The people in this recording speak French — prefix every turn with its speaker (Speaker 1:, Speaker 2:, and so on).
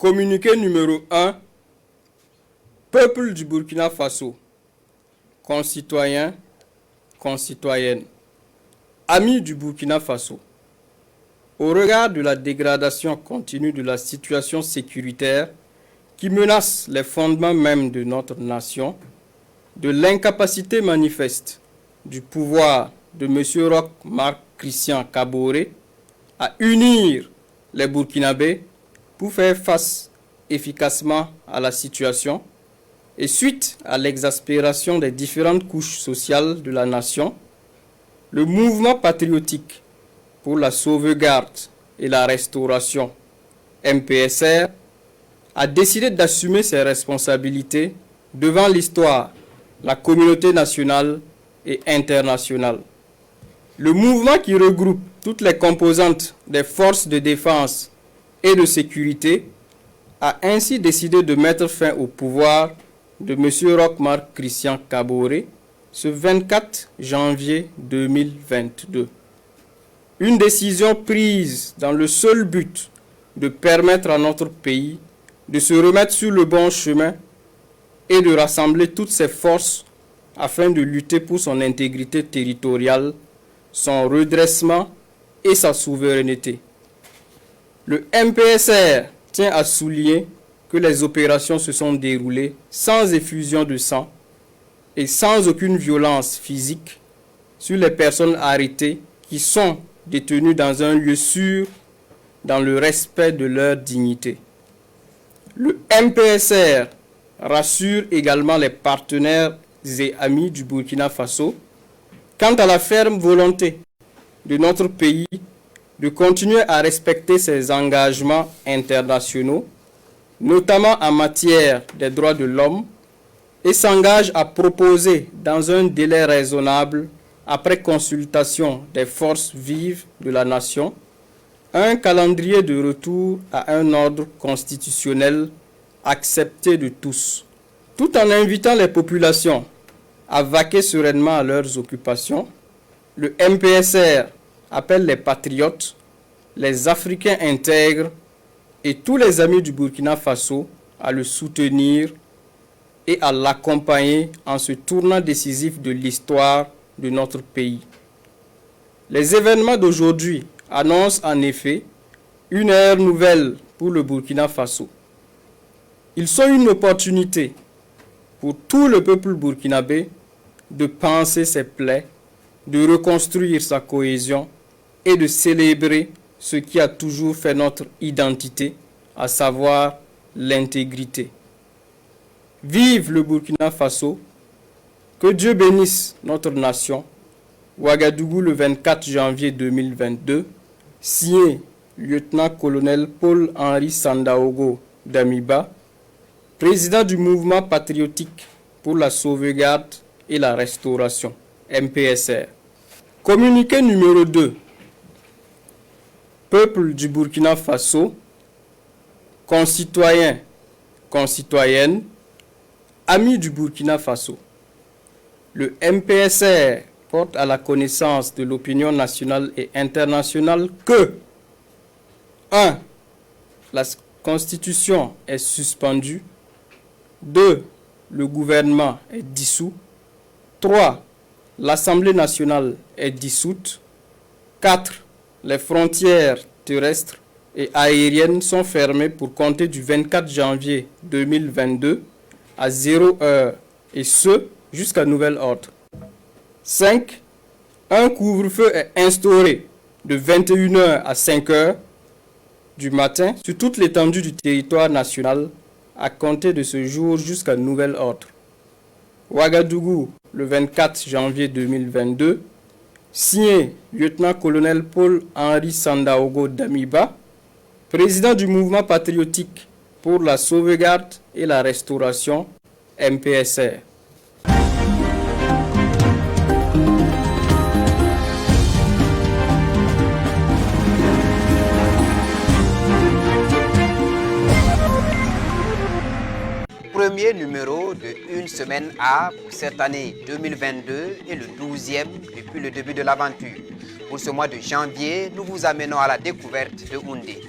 Speaker 1: Communiqué numéro 1. Peuple du Burkina Faso, concitoyens, concitoyennes, amis du Burkina Faso, au regard de la dégradation continue de la situation sécuritaire qui menace les fondements même de notre nation, de l'incapacité manifeste du pouvoir de M. Roch Marc Christian Kaboré à unir les Burkinabés pour faire face efficacement à la situation, et suite à l'exaspération des différentes couches sociales de la nation, le mouvement patriotique pour la sauvegarde et la restauration, MPSR, a décidé d'assumer ses responsabilités devant l'histoire, la communauté nationale et internationale. Le mouvement qui regroupe toutes les composantes des forces de défense et de sécurité a ainsi décidé de mettre fin au pouvoir de M. Roch Marc Christian Kaboré ce 24 janvier 2022. Une décision prise dans le seul but de permettre à notre pays de se remettre sur le bon chemin et de rassembler toutes ses forces afin de lutter pour son intégrité territoriale, son redressement et sa souveraineté. Le MPSR tient à souligner que les opérations se sont déroulées sans effusion de sang et sans aucune violence physique sur les personnes arrêtées qui sont détenues dans un lieu sûr, dans le respect de leur dignité. Le MPSR rassure également les partenaires et amis du Burkina Faso quant à la ferme volonté de notre pays de continuer à respecter ses engagements internationaux, notamment en matière des droits de l'homme, et s'engage à proposer dans un délai raisonnable, après consultation des forces vives de la nation, un calendrier de retour à un ordre constitutionnel accepté de tous, tout en invitant les populations à vaquer sereinement à leurs occupations. Le MPSR appelle les patriotes, les Africains intègres et tous les amis du Burkina Faso à le soutenir et à l'accompagner en ce tournant décisif de l'histoire de notre pays. Les événements d'aujourd'hui annoncent en effet une ère nouvelle pour le Burkina Faso. Ils sont une opportunité pour tout le peuple burkinabé de panser ses plaies, de reconstruire sa cohésion et de célébrer ce qui a toujours fait notre identité, à savoir l'intégrité. Vive le Burkina Faso, que Dieu bénisse notre nation. Ouagadougou le 24 janvier 2022, signé lieutenant-colonel Paul-Henri Sandaogo Damiba, président du mouvement patriotique pour la sauvegarde et la restauration, MPSR. Communiqué numéro 2. Peuple du Burkina Faso, concitoyens, concitoyennes, amis du Burkina Faso. Le MPSR porte à la connaissance de l'opinion nationale et internationale que 1. La Constitution est suspendue. 2. Le gouvernement est dissous. 3. L'Assemblée nationale est dissoute. 4. Les frontières terrestres et aériennes sont fermées pour compter du 24 janvier 2022 à 0 heure, et ce, jusqu'à nouvel ordre. 5. Un couvre-feu est instauré de 21 heures à 5 heures du matin sur toute l'étendue du territoire national à compter de ce jour jusqu'à nouvel ordre. Ouagadougou, le 24 janvier 2022, signé lieutenant-colonel Paul-Henri Sandaogo Damiba, président du mouvement patriotique pour la sauvegarde et la restauration, MPSR.
Speaker 2: Premier numéro de Une Semaine A pour cette année 2022 et le 12e depuis le début de l'aventure. Pour ce mois de janvier, nous vous amenons à la découverte de Houndé.